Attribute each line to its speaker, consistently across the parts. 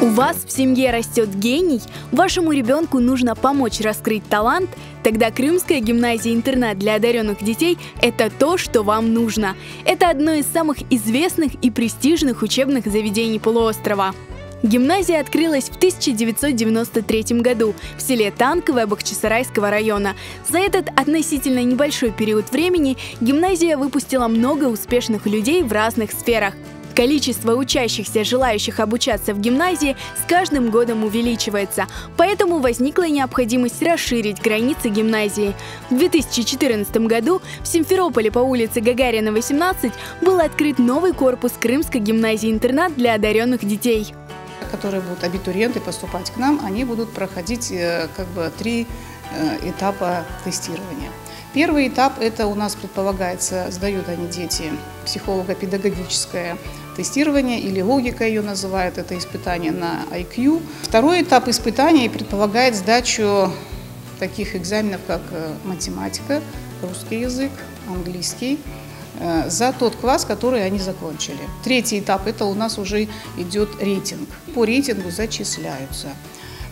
Speaker 1: вас в семье растет гений, вашему ребенку нужно помочь раскрыть талант, тогда Крымская гимназия-интернат для одаренных детей – это то, что вам нужно. Это одно из самых известных и престижных учебных заведений полуострова. Гимназия открылась в 1993 году в селе Танковое Бахчисарайского района. За этот относительно небольшой период времени гимназия выпустила много успешных людей в разных сферах. Количество учащихся, желающих обучаться в гимназии, с каждым годом увеличивается, поэтому возникла необходимость расширить границы гимназии. В 2014 году в Симферополе по улице Гагарина, 18, был открыт новый корпус Крымской гимназии-интернат для одаренных детей.
Speaker 2: Которые будут абитуриенты поступать к нам, они будут проходить три этапа тестирования. Первый этап – это у нас предполагается, сдают они, дети, психолого-педагогическое тестирование, или логика ее называют, это испытание на IQ. Второй этап испытания предполагает сдачу таких экзаменов, как математика, русский язык, английский, за тот класс, который они закончили. Третий этап – это у нас уже идет рейтинг. По рейтингу зачисляются.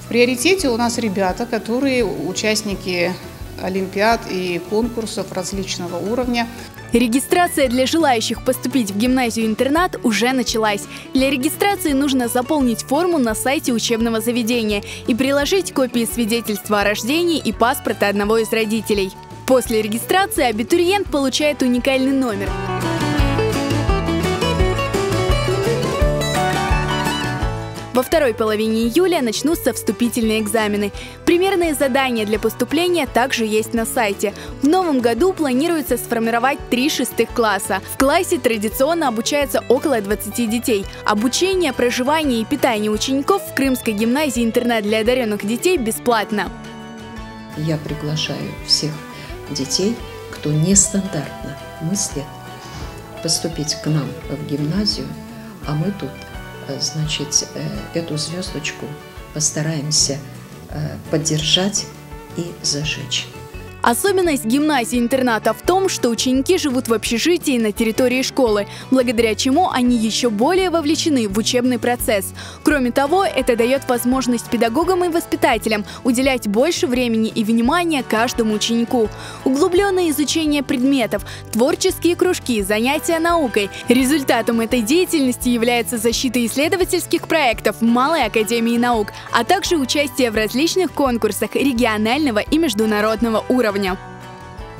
Speaker 2: В приоритете у нас ребята, которые участники олимпиад и конкурсов различного уровня.
Speaker 1: Регистрация для желающих поступить в гимназию-интернат уже началась. Для регистрации нужно заполнить форму на сайте учебного заведения и приложить копии свидетельства о рождении и паспорта одного из родителей. После регистрации абитуриент получает уникальный номер. Во второй половине июля начнутся вступительные экзамены. Примерные задания для поступления также есть на сайте. В новом году планируется сформировать 3 шестых класса. В классе традиционно обучается около 20 детей. Обучение, проживание и питание учеников в Крымской гимназии-интернат для одаренных детей бесплатно.
Speaker 3: Я приглашаю всех детей, кто нестандартно мыслит, поступить к нам в гимназию, а мы тут, значит, эту звездочку постараемся поддержать и зажечь.
Speaker 1: Особенность гимназии-интерната в том, что ученики живут в общежитии на территории школы, благодаря чему они еще более вовлечены в учебный процесс. Кроме того, это дает возможность педагогам и воспитателям уделять больше времени и внимания каждому ученику. Углубленное изучение предметов, творческие кружки, занятия наукой. Результатом этой деятельности является защита исследовательских проектов в Малой академии наук, а также участие в различных конкурсах регионального и международного уровня.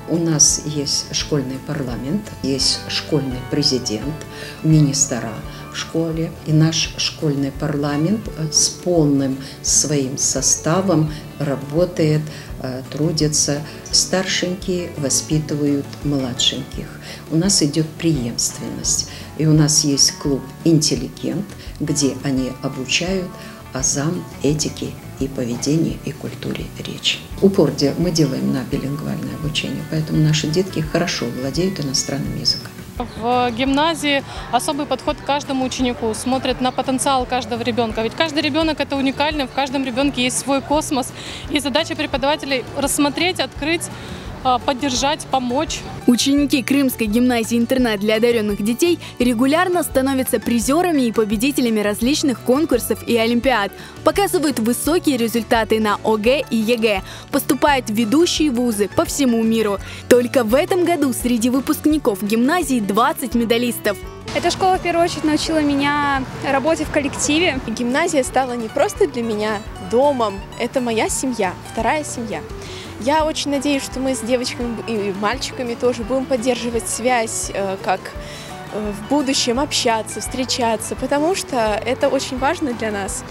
Speaker 3: У нас есть школьный парламент, есть школьный президент, министра в школе. И наш школьный парламент с полным своим составом работает, трудится. Старшенькие воспитывают младшеньких. У нас идет преемственность. И у нас есть клуб «Интеллигент», где они обучают азам, этике и поведению, и культуре речи. Упор мы делаем на билингвальное обучение, поэтому наши детки хорошо владеют иностранным языком.
Speaker 4: В гимназии особый подход к каждому ученику, смотрят на потенциал каждого ребенка. Ведь каждый ребенок – это уникальный, в каждом ребенке есть свой космос. И задача преподавателей – рассмотреть, открыть, поддержать, помочь.
Speaker 1: Ученики Крымской гимназии-интернат для одаренных детей регулярно становятся призерами и победителями различных конкурсов и олимпиад, показывают высокие результаты на ОГЭ и ЕГЭ, поступают в ведущие вузы по всему миру. Только в этом году среди выпускников гимназии 20 медалистов.
Speaker 5: Эта школа в первую очередь научила меня работе в коллективе.
Speaker 6: Гимназия стала не просто для меня домом, это моя семья, вторая семья. Я очень надеюсь, что мы с девочками и мальчиками тоже будем поддерживать связь, как в будущем общаться, встречаться, потому что это очень важно для нас.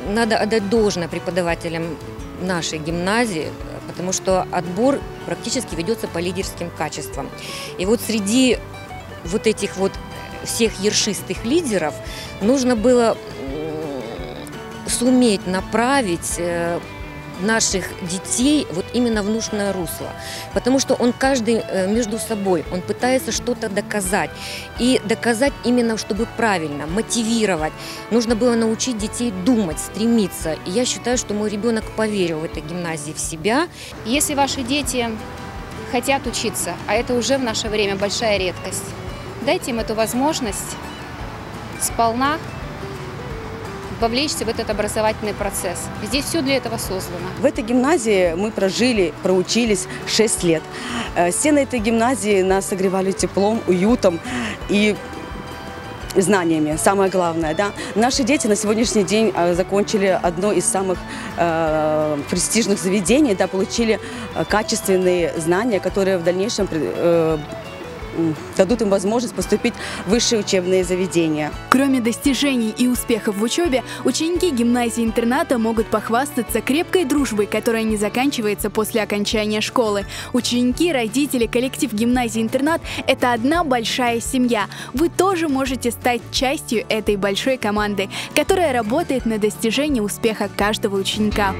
Speaker 7: Надо отдать должное преподавателям нашей гимназии, потому что отбор практически ведется по лидерским качествам. И вот среди вот этих вот всех ершистых лидеров нужно было суметь направить наших детей вот именно в нужное русло. Потому что он каждый между собой, он пытается что-то доказать. И доказать именно, чтобы правильно, мотивировать. Нужно было научить детей думать, стремиться. И я считаю, что мой ребенок поверил в этой гимназии в себя.
Speaker 5: Если ваши дети хотят учиться, а это уже в наше время большая редкость, дайте им эту возможность сполна вовлечься в этот образовательный процесс. Здесь все для этого создано.
Speaker 8: В этой гимназии мы проучились 6 лет. Стены этой гимназии нас согревали теплом, уютом и знаниями, самое главное. Да? Наши дети на сегодняшний день закончили одно из самых престижных заведений, да, получили качественные знания, которые в дальнейшем дадут им возможность поступить в высшие учебные заведения.
Speaker 1: Кроме достижений и успехов в учебе, ученики гимназии-интерната могут похвастаться крепкой дружбой, которая не заканчивается после окончания школы. Ученики, родители, коллектив гимназии-интернат – это одна большая семья. Вы тоже можете стать частью этой большой команды, которая работает на достижение успеха каждого ученика.